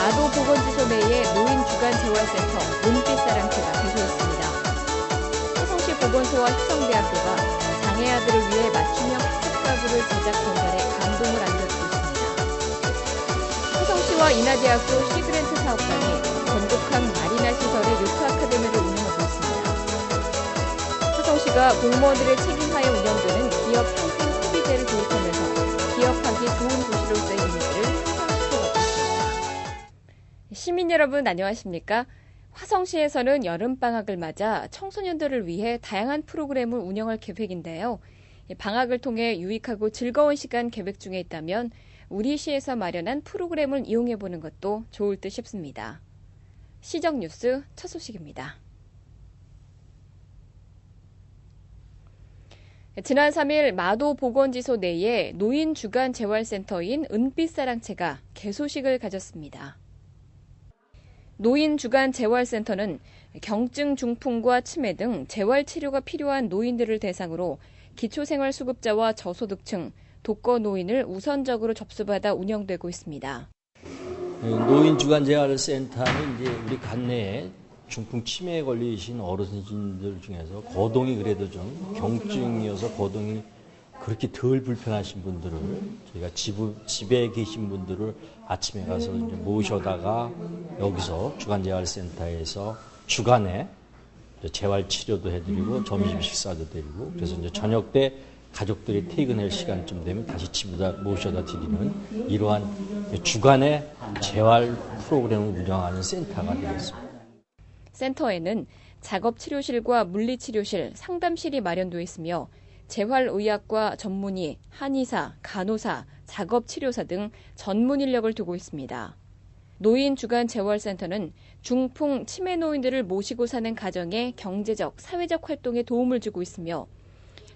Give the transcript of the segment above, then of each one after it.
마도보건지소 내의 노인주간재활센터 은빛사랑채가 개소했습니다. 화성시 보건소와 휘성대학교가 장애아들을 위해 맞춤형 학습가구를 제작 전달해 감동을 안겨주고 있습니다. 화성시와 인하대학교 시그랜트 사업단이 전국항 마리나 시설의 요트 아카데미를 운영하고 있습니다. 화성시가 공무원들의 책임하에 운영되는 기업 평생 소비재를 도입하면서 기업하기 좋은 도시로서의 이미지를 향상시켜가고 있습니다. 시민 여러분 안녕하십니까? 화성시에서는 여름방학을 맞아 청소년들을 위해 다양한 프로그램을 운영할 계획인데요. 방학을 통해 유익하고 즐거운 시간 계획 중에 있다면 우리 시에서 마련한 프로그램을 이용해보는 것도 좋을 듯 싶습니다. 시정 뉴스 첫 소식입니다. 지난 3일 마도보건지소 내에 노인주간재활센터인 은빛사랑채가 개소식을 가졌습니다. 노인주간재활센터는 경증 중풍과 치매 등 재활치료가 필요한 노인들을 대상으로 기초생활수급자와 저소득층, 독거노인을 우선적으로 접수받아 운영되고 있습니다. 노인주간재활센터는 이제 우리 관내에 중풍 치매에 걸리신 어르신들 중에서 거동이 그래도 좀 경증이어서 거동이 그렇게 덜 불편하신 분들을 저희가 집에 계신 분들을 아침에 가서 이제 모셔다가 여기서 주간재활센터에서 주간에 재활치료도 해드리고 점심 식사도 드리고 그래서 이제 저녁 때 가족들이 퇴근할 시간쯤 되면 다시 집에다 모셔다 드리는 이러한 주간의 재활 프로그램을 운영하는 센터가 되겠습니다. 센터에는 작업치료실과 물리치료실, 상담실이 마련되어 있으며 재활의학과 전문의, 한의사, 간호사, 작업치료사 등 전문 인력을 두고 있습니다. 노인주간재활센터는 중풍, 치매 노인들을 모시고 사는 가정의 경제적, 사회적 활동에 도움을 주고 있으며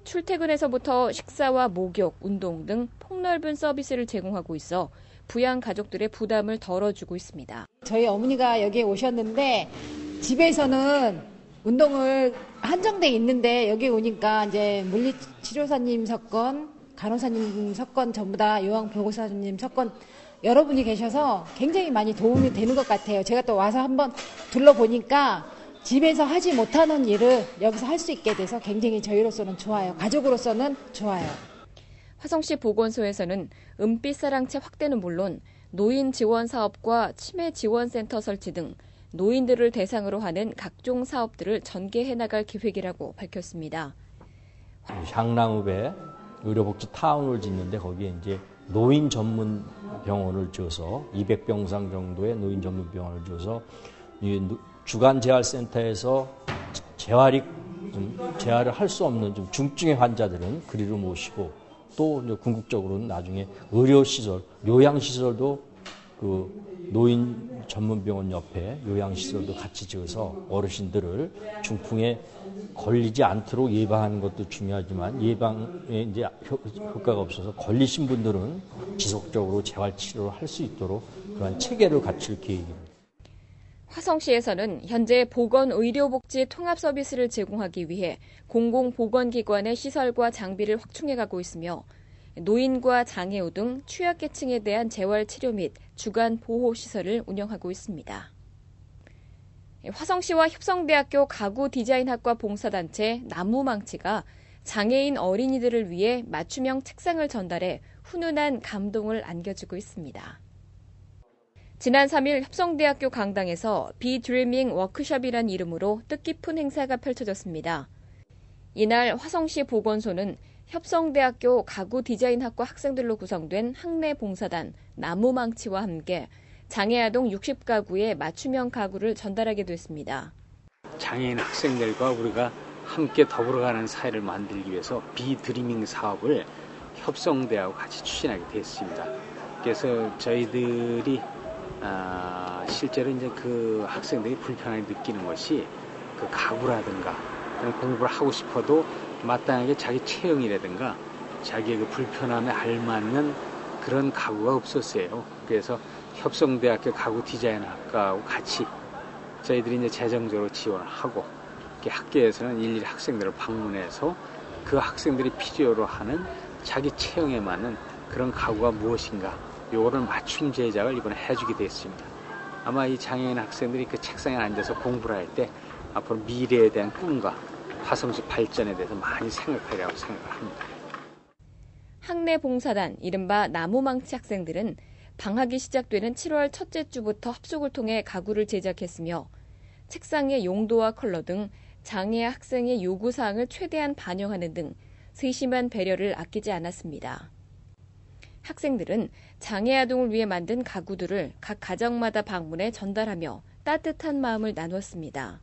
출퇴근에서부터 식사와 목욕, 운동 등 폭넓은 서비스를 제공하고 있어 부양 가족들의 부담을 덜어주고 있습니다. 저희 어머니가 여기에 오셨는데 집에서는 운동을 한정돼 있는데 여기 오니까 이제 물리치료사님 석건, 간호사님 석건 전부 다 요양보호사님 석건 여러분이 계셔서 굉장히 많이 도움이 되는 것 같아요. 제가 또 와서 한번 둘러보니까 집에서 하지 못하는 일을 여기서 할 수 있게 돼서 굉장히 저희로서는 좋아요. 가족으로서는 좋아요. 화성시 보건소에서는 은빛사랑채 확대는 물론 노인 지원 사업과 치매 지원센터 설치 등 노인들을 대상으로 하는 각종 사업들을 전개해 나갈 계획이라고 밝혔습니다. 향랑읍에 의료복지 타운을 짓는데 거기에 이제 노인 전문 병원을 지어서 200병상 정도의 노인 전문 병원을 지어서 주간재활센터에서 재활을 할 수 없는 좀 중증의 환자들은 그리로 모시고 또 이제 궁극적으로는 나중에 의료시설, 요양시설도 그 노인 전문병원 옆에 요양시설도 같이 지어서 어르신들을 중풍에 걸리지 않도록 예방하는 것도 중요하지만 예방에 이제 효과가 없어서 걸리신 분들은 지속적으로 재활치료를 할 수 있도록 그런 체계를 갖출 계획입니다. 화성시에서는 현재 보건의료복지 통합 서비스를 제공하기 위해 공공보건기관의 시설과 장비를 확충해가고 있으며 노인과 장애우 등 취약계층에 대한 재활치료 및 주간 보호시설을 운영하고 있습니다. 화성시와 휘성대학교 가구디자인학과 봉사단체 나무망치가 장애인 어린이들을 위해 맞춤형 책상을 전달해 훈훈한 감동을 안겨주고 있습니다. 지난 3일 휘성대학교 강당에서 비드리밍 워크숍이란 이름으로 뜻깊은 행사가 펼쳐졌습니다. 이날 화성시 보건소는 휘성대학교 가구디자인학과 학생들로 구성된 학내 봉사단 나무망치와 함께 장애아동 60가구의 맞춤형 가구를 전달하게 됐습니다. 장애인 학생들과 우리가 함께 더불어가는 사회를 만들기 위해서 비드리밍 사업을 휘성대하고 같이 추진하게 됐습니다. 그래서 저희들이 실제로 이제 그 학생들이 불편하게 느끼는 것이 그 가구라든가 공부를 하고 싶어도 마땅하게 자기 체형이라든가 자기의 그 불편함에 알맞는 그런 가구가 없었어요. 그래서 휘성대학교 가구디자인학과하고 같이 저희들이 이제 재정적으로 지원을 하고 학교에서는 일일이 학생들을 방문해서 그 학생들이 필요로 하는 자기 체형에 맞는 그런 가구가 무엇인가 요거를 맞춤 제작을 이번에 해주게 됐습니다. 아마 이 장애인 학생들이 그 책상에 앉아서 공부를 할 때 앞으로 미래에 대한 꿈과 화성시 발전에 대해서 많이 생각하리라고 생각을 합니다. 학내 봉사단, 이른바 나무망치 학생들은 방학이 시작되는 7월 첫째 주부터 합숙을 통해 가구를 제작했으며 책상의 용도와 컬러 등 장애 학생의 요구사항을 최대한 반영하는 등 세심한 배려를 아끼지 않았습니다. 학생들은 장애 아동을 위해 만든 가구들을 각 가정마다 방문해 전달하며 따뜻한 마음을 나눴습니다.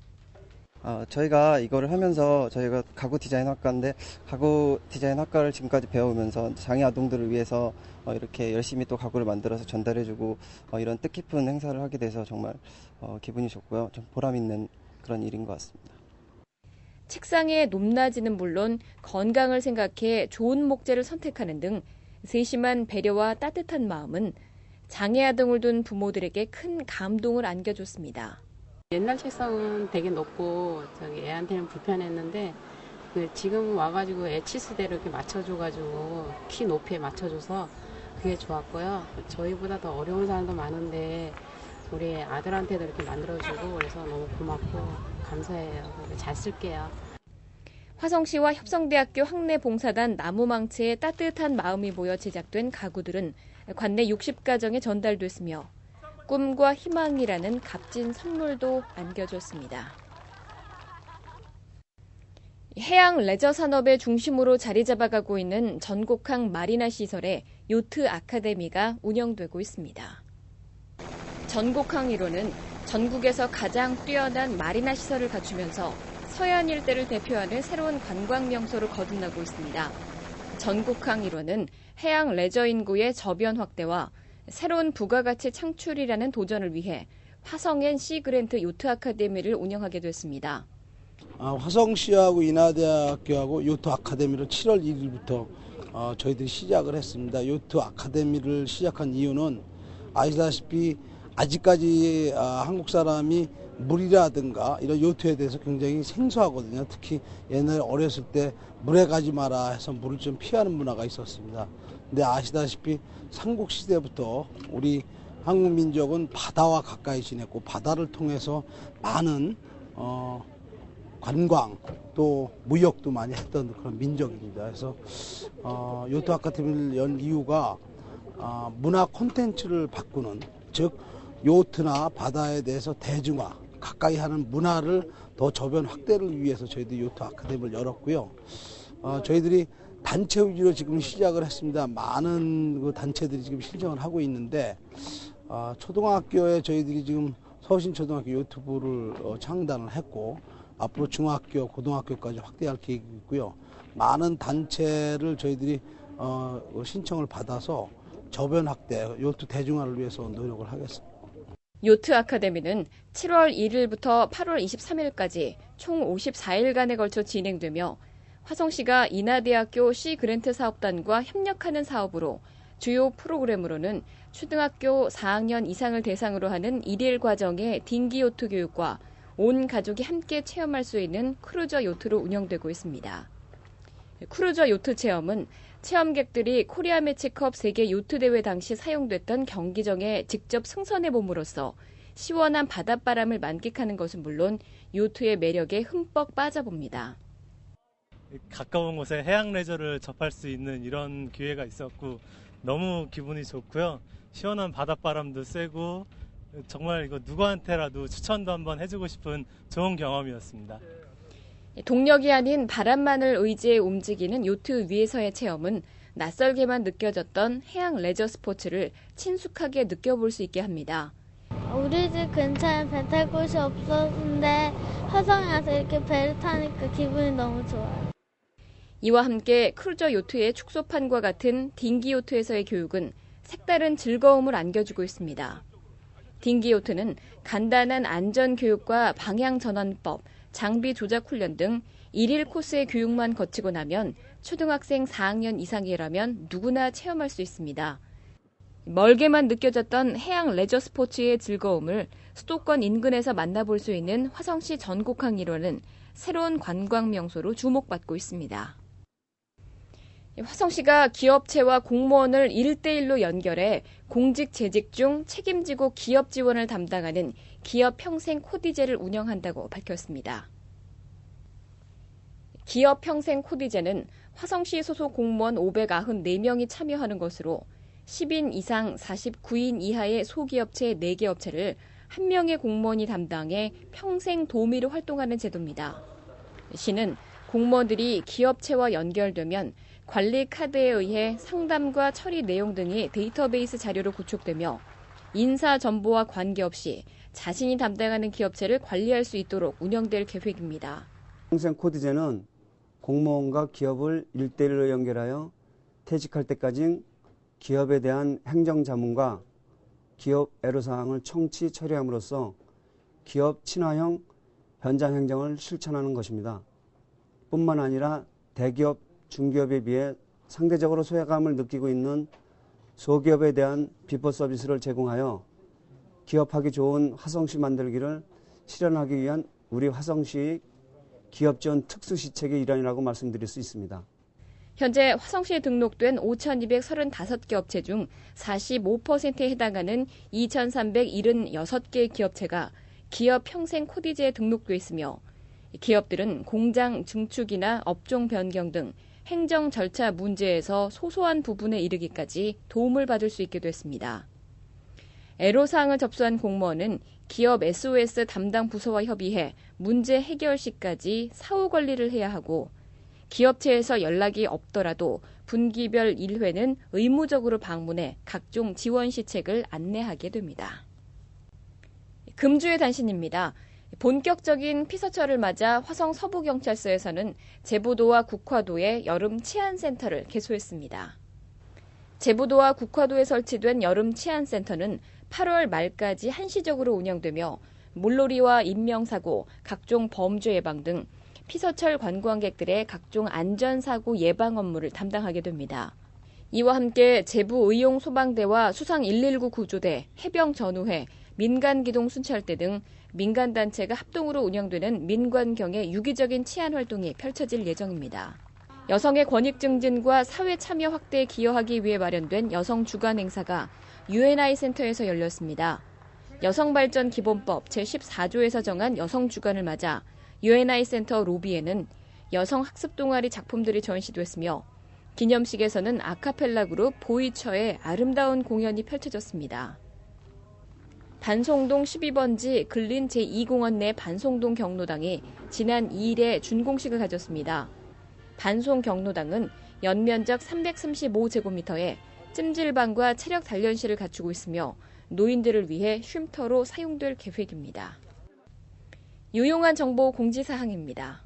저희가 이거를 하면서 저희가 가구 디자인 학과인데 가구 디자인 학과를 지금까지 배워오면서 장애 아동들을 위해서 이렇게 열심히 또 가구를 만들어서 전달해주고 이런 뜻깊은 행사를 하게 돼서 정말 기분이 좋고요. 좀 보람 있는 그런 일인 것 같습니다. 책상의 높낮이는 물론 건강을 생각해 좋은 목재를 선택하는 등 세심한 배려와 따뜻한 마음은 장애 아동을 둔 부모들에게 큰 감동을 안겨줬습니다. 옛날 책상은 되게 높고 애한테는 불편했는데 지금 와가지고 애 치수대로 이렇게 맞춰줘가지고 키 높이에 맞춰줘서 그게 좋았고요. 저희보다 더 어려운 사람도 많은데 우리 아들한테도 이렇게 만들어주고 그래서 너무 고맙고 감사해요. 잘 쓸게요. 화성시와 협성대학교 학내 봉사단 나무망치의 따뜻한 마음이 모여 제작된 가구들은 관내 60가정에 전달됐으며 꿈과 희망이라는 값진 선물도 안겨줬습니다. 해양 레저 산업의 중심으로 자리 잡아가고 있는 전곡항 마리나 시설에 요트 아카데미가 운영되고 있습니다. 전곡항 1호는 전국에서 가장 뛰어난 마리나 시설을 갖추면서 서해안 일대를 대표하는 새로운 관광 명소로 거듭나고 있습니다. 전곡항 1호는 해양 레저 인구의 저변 확대와 새로운 부가가치 창출이라는 도전을 위해 화성엔 시그랜트 요트 아카데미를 운영하게 됐습니다. 화성시하고 인하대학교하고 요트 아카데미를 7월 1일부터 저희들이 시작을 했습니다. 요트 아카데미를 시작한 이유는 아시다시피 아직까지 한국 사람이 물이라든가 이런 요트에 대해서 굉장히 생소하거든요. 특히 옛날에 어렸을 때 물에 가지 마라 해서 물을 좀 피하는 문화가 있었습니다. 근데 아시다시피 삼국시대부터 우리 한국 민족은 바다와 가까이 지냈고 바다를 통해서 많은 관광 또 무역도 많이 했던 그런 민족입니다. 그래서 요트 아카데미를 연 이유가 문화 콘텐츠를 바꾸는, 즉 요트나 바다에 대해서 대중화, 가까이 하는 문화를 더 저변 확대를 위해서 저희들이 요트 아카데미를 열었고요. 저희들이 단체 위주로 지금 시작을 했습니다. 많은 그 단체들이 지금 신청을 하고 있는데 초등학교에 저희들이 지금 서울신초등학교 요트부를 창단을 했고 앞으로 중학교, 고등학교까지 확대할 계획이 있고요. 많은 단체를 저희들이 신청을 받아서 저변 확대, 요트 대중화를 위해서 노력을 하겠습니다. 요트 아카데미는 7월 1일부터 8월 23일까지 총 54일간에 걸쳐 진행되며 화성시가 인하대학교 시그랜트 사업단과 협력하는 사업으로 주요 프로그램으로는 초등학교 4학년 이상을 대상으로 하는 1일 과정의 딩기 요트 교육과 온 가족이 함께 체험할 수 있는 크루저 요트로 운영되고 있습니다. 크루저 요트 체험은 체험객들이 코리아 매치컵 세계 요트 대회 당시 사용됐던 경기장에 직접 승선해 봄으로써 시원한 바닷바람을 만끽하는 것은 물론 요트의 매력에 흠뻑 빠져봅니다. 가까운 곳에 해양 레저를 접할 수 있는 이런 기회가 있었고 너무 기분이 좋고요. 시원한 바닷바람도 쐬고 정말 이거 누구한테라도 추천도 한번 해주고 싶은 좋은 경험이었습니다. 동력이 아닌 바람만을 의지해 움직이는 요트 위에서의 체험은 낯설게만 느껴졌던 해양 레저 스포츠를 친숙하게 느껴볼 수 있게 합니다. 우리 집 근처에 배 탈 곳이 없었는데 화성에 와서 이렇게 배를 타니까 기분이 너무 좋아요. 이와 함께 크루저 요트의 축소판과 같은 딩기 요트에서의 교육은 색다른 즐거움을 안겨주고 있습니다. 딩기 요트는 간단한 안전 교육과 방향 전환법, 장비 조작 훈련 등 1일 코스의 교육만 거치고 나면 초등학생 4학년 이상이라면 누구나 체험할 수 있습니다. 멀게만 느껴졌던 해양 레저 스포츠의 즐거움을 수도권 인근에서 만나볼 수 있는 화성시 전곡항 1호는 새로운 관광 명소로 주목받고 있습니다. 화성시가 기업체와 공무원을 1대1로 연결해 공직 재직 중 책임지고 기업 지원을 담당하는 기업 평생 코디제를 운영한다고 밝혔습니다. 기업 평생 코디제는 화성시 소속 공무원 594명이 참여하는 것으로 10인 이상 49인 이하의 소기업체 4개 업체를 1명의 공무원이 담당해 평생 도우미로 활동하는 제도입니다. 시는 공무원들이 기업체와 연결되면 관리 카드에 의해 상담과 처리 내용 등이 데이터베이스 자료로 구축되며 인사 정보와 관계없이 자신이 담당하는 기업체를 관리할 수 있도록 운영될 계획입니다. 평생 코디제는 공무원과 기업을 1대1로 연결하여 퇴직할 때까지 기업에 대한 행정자문과 기업 애로사항을 청취 처리함으로써 기업 친화형 현장 행정을 실천하는 것입니다. 뿐만 아니라 대기업, 중기업에 비해 상대적으로 소외감을 느끼고 있는 소기업에 대한 비포 서비스를 제공하여 기업하기 좋은 화성시 만들기를 실현하기 위한 우리 화성시 기업 지원 특수시책의 일환이라고 말씀드릴 수 있습니다. 현재 화성시에 등록된 5,235개 업체 중 45%에 해당하는 2,376개 기업체가 기업 평생 코디제에 등록돼 있으며 기업들은 공장 증축이나 업종 변경 등 행정 절차 문제에서 소소한 부분에 이르기까지 도움을 받을 수 있게 됐습니다. 애로사항을 접수한 공무원은 기업 SOS 담당 부서와 협의해 문제 해결 시까지 사후 관리를 해야 하고 기업체에서 연락이 없더라도 분기별 1회는 의무적으로 방문해 각종 지원 시책을 안내하게 됩니다. 금주의 단신입니다. 본격적인 피서철을 맞아 화성 서부경찰서에서는 제부도와 국화도에 여름 치안센터를 개소했습니다. 제부도와 국화도에 설치된 여름 치안센터는 8월 말까지 한시적으로 운영되며 물놀이와 인명사고, 각종 범죄 예방 등 피서철 관광객들의 각종 안전사고 예방 업무를 담당하게 됩니다. 이와 함께 제부 의용소방대와 수상 119 구조대, 해병전우회, 민간기동순찰대 등 민간단체가 합동으로 운영되는 민관경의 유기적인 치안 활동이 펼쳐질 예정입니다. 여성의 권익 증진과 사회 참여 확대에 기여하기 위해 마련된 여성 주간 행사가 UNI 센터에서 열렸습니다. 여성발전 기본법 제14조에서 정한 여성 주간을 맞아 UNI 센터 로비에는 여성 학습 동아리 작품들이 전시됐으며 기념식에서는 아카펠라 그룹 보이처의 아름다운 공연이 펼쳐졌습니다. 반송동 12번지 근린 제2공원 내 반송동 경로당이 지난 2일에 준공식을 가졌습니다. 반송 경로당은 연면적 335제곱미터에 찜질방과 체력 단련실을 갖추고 있으며 노인들을 위해 쉼터로 사용될 계획입니다. 유용한 정보 공지사항입니다.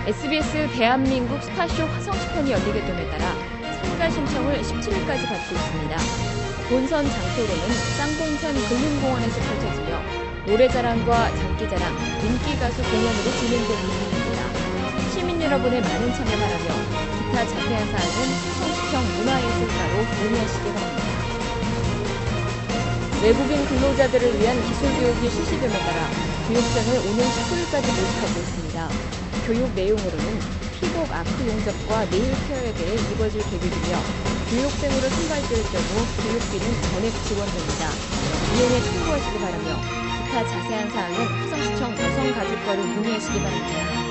SBS 대한민국 스타쇼 화성시편이 열리게 됨에 따라 참가 신청을 17일까지 받고 있습니다. 본선 장소로는 쌍봉산 근린공원에서 펼쳐지며 노래자랑과 장기자랑, 인기가수 공연으로 진행될 예정입니다. 시민 여러분의 많은 참여 바라며 기타 자세한 사항은 화성시청 문화예술가로 문의하시기 바랍니다. 외국인 근로자들을 위한 기술교육이 실시됨에 따라 교육생을 오는 19일까지 모집하고 있습니다. 교육 내용으로는 피복 아크 용접과 네일 케어에 대해 이루어질 계획이며 교육생으로 선발될 경우 교육비는 전액 지원됩니다. 이용에 참고하시기 바라며 기타 자세한 사항은 화성시청 여성가족과로 문의하시기 바랍니다.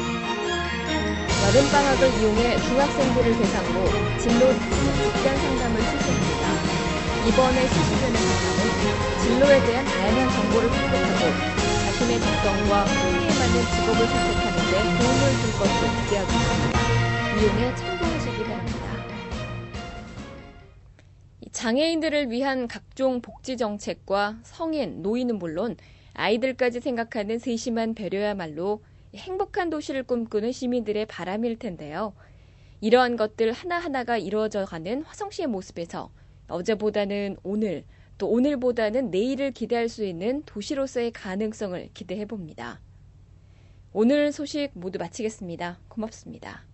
여름방학을 이용해 중학생들을 대상으로 진로 직관 상담을 실시합니다. 이번에 실시되는 상담은 진로에 대한 다양한 정보를 획득하고 자신의 적성과 흥미에 맞는 직업을 선택하는 데 도움을 줄 것으로 기대하고 있습니다. 이용에 참고하시기 바랍니다. 장애인들을 위한 각종 복지 정책과 성인, 노인은 물론 아이들까지 생각하는 세심한 배려야말로 행복한 도시를 꿈꾸는 시민들의 바람일 텐데요. 이러한 것들 하나하나가 이루어져가는 화성시의 모습에서 어제보다는 오늘, 또 오늘보다는 내일을 기대할 수 있는 도시로서의 가능성을 기대해봅니다. 오늘 소식 모두 마치겠습니다. 고맙습니다.